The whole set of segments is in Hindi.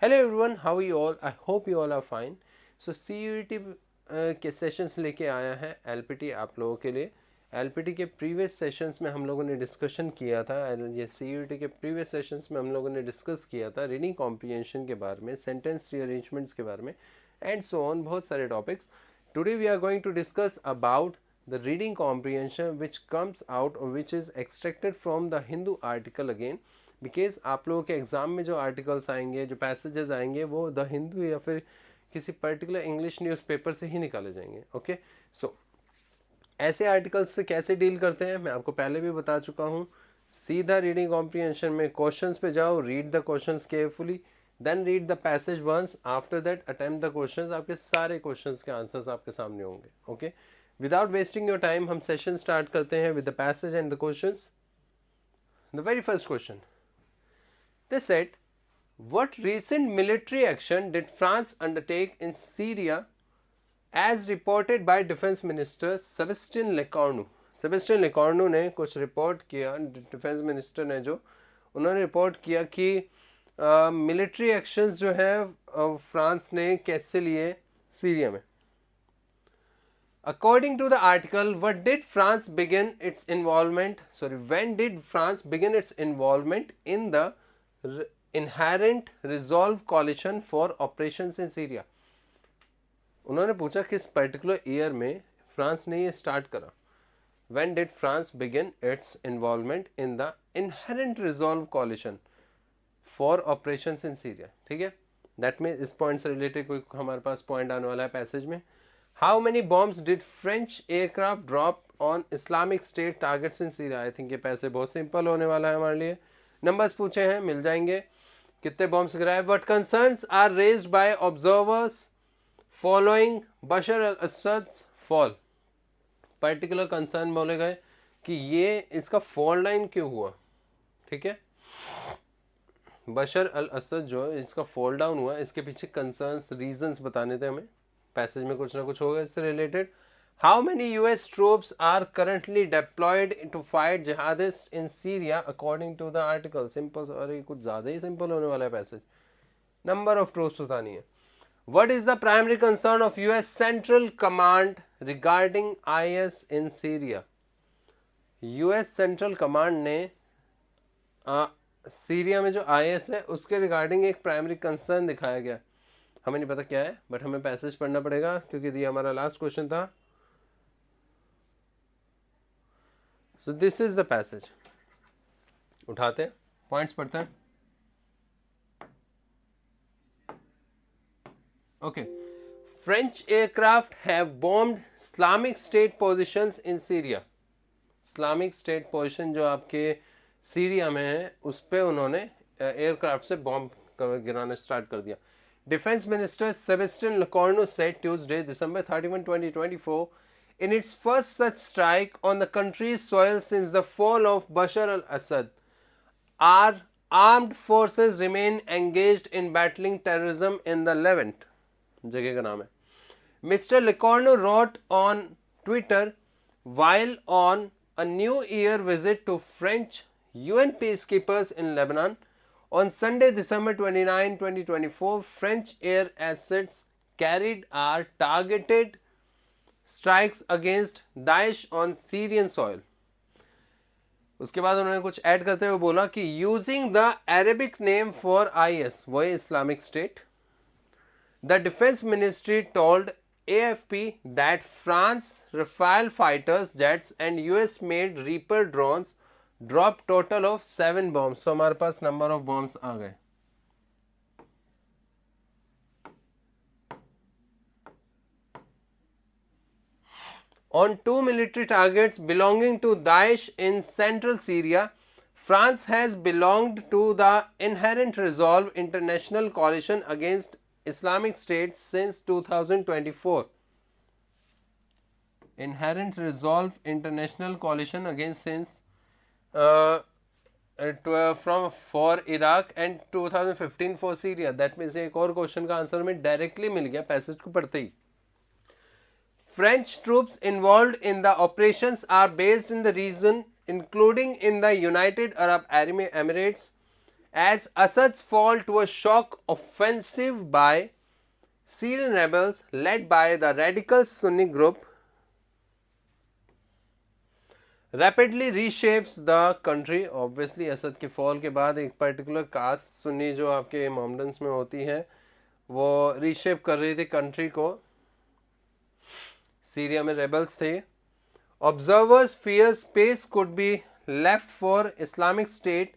Hello everyone, how are you all? I hope you all are fine. So CUET के सेशंस लेके आया है LPT आप लोगों के लिए. LPT के प्रीवियस सेशंस में हम लोगों ने डिस्कशन किया था. ये CUET के प्रीवियस सेशंस में हम लोगों ने डिस्कस किया था रीडिंग कॉम्प्रिहेंशन के बारे में, सेंटेंस रीअरेंजमेंट्स के बारे में एंड सो ऑन, बहुत सारे topics. Today we are going to discuss about the reading comprehension which comes out or which is extracted from the Hindu article again. Because आप लोगों के एग्जाम में जो आर्टिकल्स आएंगे, जो पैसेजेस आएंगे, वो द हिंदू या फिर किसी पर्टिकुलर इंग्लिश न्यूज़पेपर से ही निकाले जाएंगे. ओके, सो ऐसे आर्टिकल्स से कैसे डील करते हैं मैं आपको पहले भी बता चुका हूँ. सीधा रीडिंग कॉम्प्रिहेंशन में क्वेश्चंस पे जाओ, read the questions carefully, then read the passage once, after that attempt the questions. आपके सारे क्वेश्चंस के आंसर्स आपके सामने होंगे. Okay, without wasting your time हम सेशन स्टार्ट करते हैं with the passage and the questions. The very first question. They said, what recent military action did France undertake in Syria as reported by Defense Minister Sebastien Lecornu? Sebastien Lecornu ने कुछ रिपोर्ट किया, डिफेंस मिनिस्टर ने जो उन्होंने रिपोर्ट किया कि मिलिट्री एक्शंस जो है फ्रांस ने कैसे लिए सीरिया में. According to the article, what did France begin its involvement? Sorry, when did France begin its involvement in the Inherent Resolve Coalition for Operations in Syria? उन्होंने पूछा किस पर्टिकुलर ईयर में फ्रांस ने ये स्टार्ट करा. When did France begin its involvement in the Inherent Resolve Coalition for Operations in Syria? ठीक है, दैट में इस पॉइंट से रिलेटेड कोई हमारे पास पॉइंट आने वाला है पैसेज में. How many bombs did French aircraft drop on Islamic State targets in Syria? I think ये पैसे बहुत सिंपल होने वाला है हमारे लिए. नंबर्स पूछे हैं, मिल जाएंगे. कितने बॉम्ब्स गिराए? What concerns are raised by observers following Bashar al-Assad's fall? Particular concern बोले गए कि ये इसका फॉल लाइन क्यों हुआ. ठीक है, बशर अल असद जो है इसका फॉल डाउन हुआ, इसके पीछे कंसर्न्स रीजंस बताने थे हमें. पैसेज में कुछ ना कुछ होगा इससे related. How many US troops are currently deployed to fight jihadist in Syria according to the article? Simple, अरे कुछ ज़्यादा ही सिंपल होने वाला है पैसेज. नंबर ऑफ ट्रूप्स बतानी है. What is the primary concern of US central command regarding IS in Syria? US central command ने सीरिया में जो IS है उसके रिगार्डिंग एक प्राइमरी कंसर्न दिखाया गया. हमें नहीं पता क्या है, बट हमें पैसेज पढ़ना पड़ेगा क्योंकि ये हमारा लास्ट क्वेश्चन था. So this is the passage. उठाते हैं, पॉइंट्स पढ़ते हैं. Okay, French aircraft have bombed Islamic state positions in Syria. Islamic state position जो आपके सीरिया में है उस पर उन्होंने एयरक्राफ्ट से बॉम्ब गिराना स्टार्ट कर दिया. Defense Minister Sebastien Lecornu said Tuesday, December 31, 2024, in its first such strike on the country's soil since the fall of Bashar al-Assad, our armed forces remain engaged in battling terrorism in the Levant. जगह का नाम है. Mr. Lecornu wrote on Twitter while on a New Year visit to French UN peacekeepers in Lebanon. On Sunday, December 29, 2024, French air assets carried out targeted strikes against Daesh on Syrian soil. उसके बाद उन्होंने कुछ ऐड करते हुए बोला कि using the Arabic name for IS, वही Islamic state, the defense ministry told AFP that France Rafale fighters jets and US made Reaper drones drop total of 7 bombs. तो हमारे पास नंबर ऑफ बॉम्ब्स आ गए. On 2 military targets belonging to Daesh in central Syria, France has belonged to the Inherent Resolve International Coalition against Islamic State since 2024. Inherent Resolve International Coalition against since from for Iraq and 2015 for Syria. That means एक और क्वेश्चन का आंसर में डायरेक्टली मिल गया पैसेज को पढ़ते ही. French troops involved in the operations are based in the region including in the United Arab Emirates as Assad's fall to a shock offensive by Syrian rebels led by the radical Sunni group rapidly reshapes the country. Obviously Asad के फॉल के बाद एक पर्टिकुलर कास्ट सुन्नी जो आपके मोहम्मडन्स में होती है वो रीशेप कर रही थी कंट्री को. सीरिया में रेबल्स थे. Observers fear space could be left for Islamic State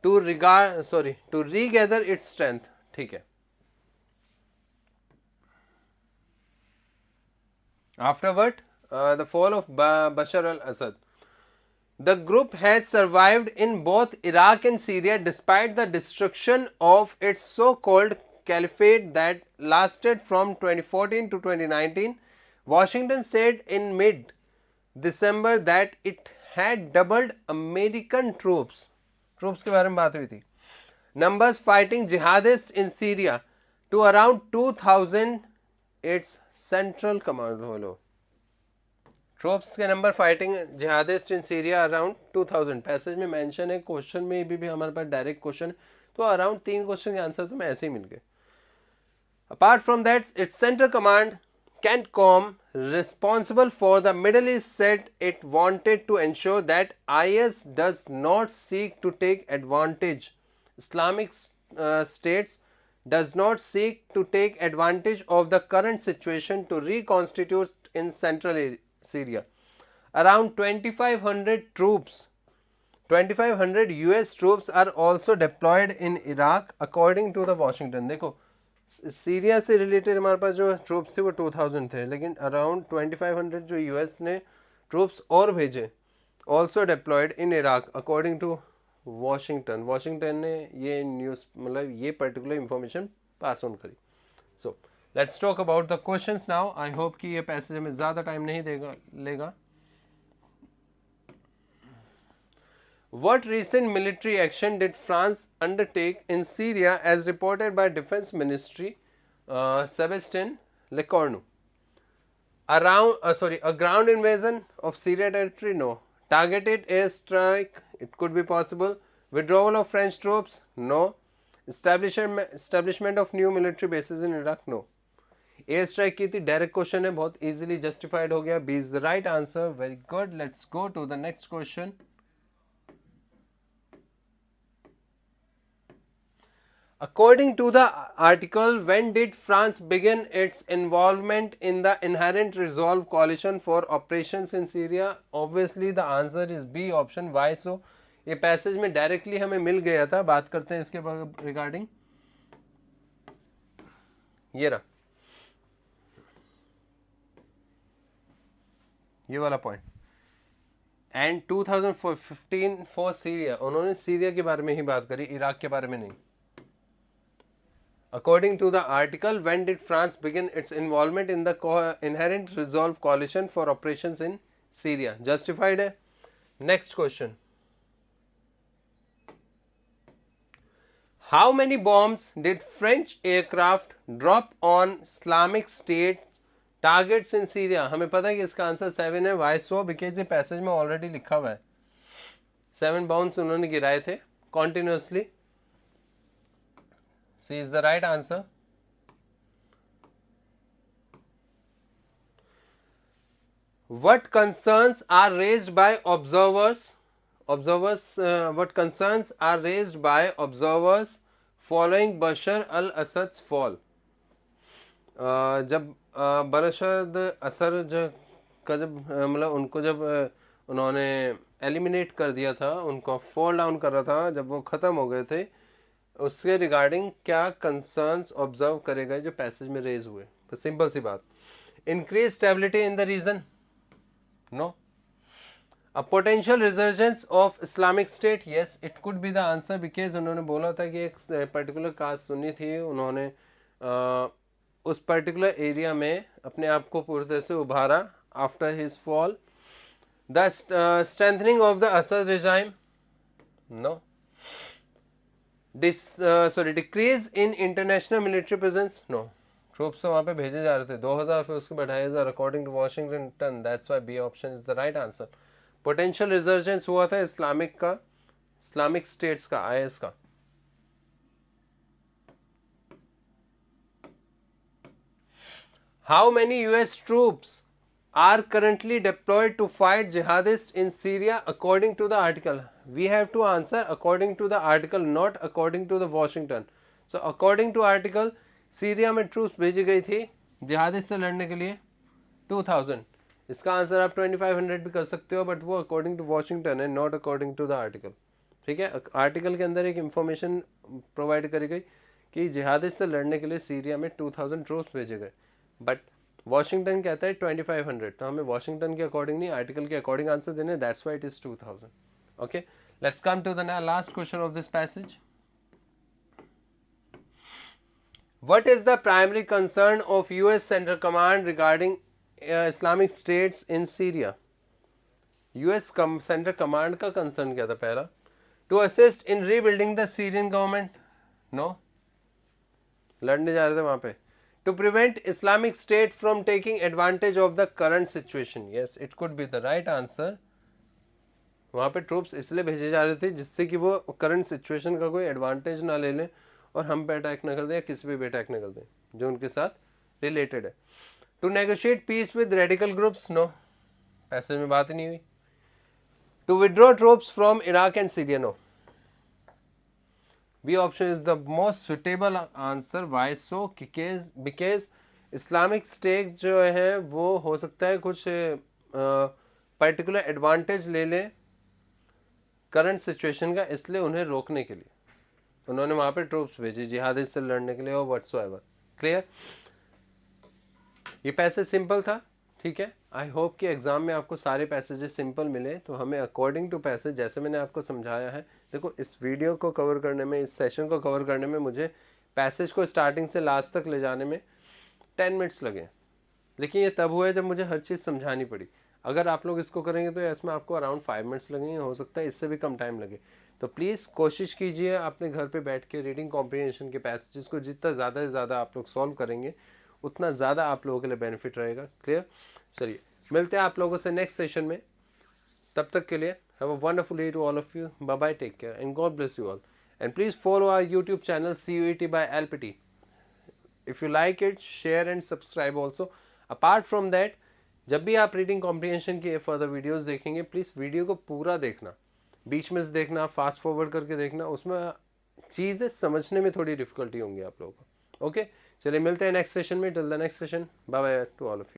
to regather its strength. ठीक है. Afterward, the fall of Bashar al-Assad. The group has survived in both Iraq and Syria despite the destruction of its so-called caliphate that lasted from 2014 to 2019. Washington said in mid-December that it had doubled American troops के बारे में बात हुई थी. Numbers fighting jihadists in Syria to around 2,000. Its central command follow. Troops के number fighting jihadist in Syria around 2000. Passage में मेंशन है, क्वेश्चन में भी हमारे पास डायरेक्ट क्वेश्चन, तो अराउंड 3 क्वेश्चन के आंसर तो मैं ऐसे ही मिल गए. Apart from that it's central command CENTCOM responsible for the Middle East said it wanted to ensure that IS does not seek to take advantage. Islamic states does not seek to take advantage of the current situation to reconstitute in central Syria. Around 2,500 troops, 2,500 US troops are also deployed in Iraq according to the Washington. देखो सीरिया से रिलेटेड हमारे पास जो ट्रूप्स थे वो 2000 थे, लेकिन अराउंड 2500 जो यूएस ने ट्रूप्स और भेजे also deployed in Iraq according to Washington. Washington ने ये न्यूज़ मतलब ये पर्टिकुलर इंफॉर्मेशन पास ऑन करी. So let's talk about the questions now. I hope कि ये पैसेज हमें ज़्यादा टाइम नहीं लेगा. What recent military action did France undertake in Syria as reported by Defense Ministry Sebastien Lecornu? A ground invasion of Syria territory? No. Targeted airstrike? It could be possible. Withdrawal of French troops? No. Establishment of new military bases in Iraq? No. Air strike की थी, डायरेक्ट क्वेश्चन है, बहुत इजीली जस्टिफाइड हो गया. B is the right answer. Very good. Let's go to the next question. According to the article, when did France begin its involvement in the Inherent Resolve Coalition for Operations in Syria? Obviously, the answer is B option. Why so? ये पैसेज में डायरेक्टली हमें मिल गया था. बात करते हैं इसके रिगार्डिंग. ये रहा ये वाला पॉइंट. एंड 2015 फॉर सीरिया, उन्होंने सीरिया के बारे में ही बात करी, इराक के बारे में नहीं. According to the article, when did France begin its involvement in the Inherent Resolve Coalition for Operations in Syria? Justified है. Next question. How many bombs did French aircraft drop on Islamic State targets in Syria? हमें पता है कि इसका आंसर 7 है. Why so? Because ये पैसेज में ऑलरेडी लिखा हुआ है. 7 bombs उन्होंने गिराए थे continuously. C is the right answer. What concerns are raised by observers? What concerns are raised by observers following Bashar al-Assad's fall? जब बशर असद का जब मतलब उनको जब उन्होंने एलिमिनेट कर दिया था, उनको फॉल डाउन कर रहा था, जब वो ख़त्म हो गए थे, उसके रिगार्डिंग क्या कंसर्न्स ऑब्जर्व करेगा जो पैसेज में रेज हुए. तो सिंपल सी बात. Increase stability in the region? No. A potential resurgence of Islamic state? Yes, it could be the answer. Because उन्होंने बोला था कि एक पर्टिकुलर कास्ट सुन्नी थी, उन्होंने उस पर्टिकुलर एरिया में अपने आप को पूरी तरह से उभारा after his fall. The strengthening of the Assad regime? No. Decrease in international military presence? No. Troops तो वहाँ पे भेजे जा रहे थे 2000, फिर उसके 2500 according to Washington. That's why b option is the right answer. Potential resurgence हुआ था इस्लामिक स्टेट्स का, IS का. How many US troops are currently deployed to fight jihadists in Syria according to the article? We have to answer according to the article, not according to the Washington. So according to article, Syria में ट्रूप्स भेजी गई थी जिहादिस्ट से लड़ने के लिए 2000. इसका आंसर आप 2500 भी कर सकते हो, बट वो अकॉर्डिंग टू वॉशिंगटन है, not according to the article. ठीक है, आर्टिकल के अंदर एक इंफॉर्मेशन प्रोवाइड करी गई कि जिहादिस्ट से लड़ने के लिए सीरिया में 2000 ट्रूप्स भेजे गए, बट वॉशिंगटन कहता है 2500. तो हमें वॉशिंगटन के अकॉर्डिंग नहीं, आर्टिकल के अकॉर्डिंग आंसर देने. That's why it is 2000. Okay, let's come to the last question of this passage. What is the primary concern of US Central Command regarding Islamic states in Syria? US Central Command का concern क्या था पहला? To assist in rebuilding the Syrian government? No. लड़ने जा रहे थे वहाँ पे. To prevent Islamic State from taking advantage of the current situation? Yes, it could be the right answer. वहाँ पे ट्रूप्स इसलिए भेजे जा रहे थे जिससे कि वो करंट सिचुएशन का कोई एडवांटेज ना ले लें और हम पे अटैक न कर दें या किसी पे भी अटैक न कर दें जो उनके साथ रिलेटेड है. To negotiate peace with radical groups? No, passage में बात ही नहीं हुई. To withdraw troops from Iraq and Syria? No. B option is the most suitable answer. Why so? Because Islamic State जो है वो हो सकता है कुछ पर्टिकुलर एडवांटेज ले ले करंट सिचुएशन का, इसलिए उन्हें रोकने के लिए उन्होंने वहां पे ट्रूप्स भेजी जिहादिस्ट से लड़ने के लिए और व्हाट्सोएवर. क्लियर? ये पैसेज सिंपल था. ठीक है, आई होप कि एग्जाम में आपको सारे पैसेजेस सिंपल मिले. तो हमें अकॉर्डिंग टू पैसेज, जैसे मैंने आपको समझाया है, देखो इस वीडियो को कवर करने में, इस सेशन को कवर करने में मुझे पैसेज को स्टार्टिंग से लास्ट तक ले जाने में 10 मिनट्स लगे, लेकिन ये तब हुआ जब मुझे हर चीज़ समझानी पड़ी. अगर आप लोग इसको करेंगे तो इसमें आपको अराउंड 5 मिनट्स लगेंगे, हो सकता है इससे भी कम टाइम लगे. तो प्लीज़ कोशिश कीजिए अपने घर पे बैठ के रीडिंग कॉम्प्रिहेंशन के पैसेजेस को जितना ज़्यादा से ज़्यादा आप लोग सॉल्व करेंगे उतना ज़्यादा आप लोगों के लिए बेनिफिट रहेगा. क्लियर? चलिए, मिलते हैं आप लोगों से नेक्स्ट सेशन में. तब तक के लिए have a wonderful day to all of you. Bye bye, take care and God bless you all. And please follow our YouTube channel CUET by LPT. If you like it, share and subscribe also. Apart from that, जब भी आप रीडिंग कॉम्प्रिहेंशन के फर्दर वीडियोस देखेंगे, प्लीज़ वीडियो को पूरा देखना, बीच में से देखना, फास्ट फॉरवर्ड करके देखना. उसमें चीज़ें समझने में थोड़ी डिफिकल्टी होंगी आप लोगों को. ओके, चलिए मिलते हैं नेक्स्ट सेशन में. Till the next session, bye bye to all of you.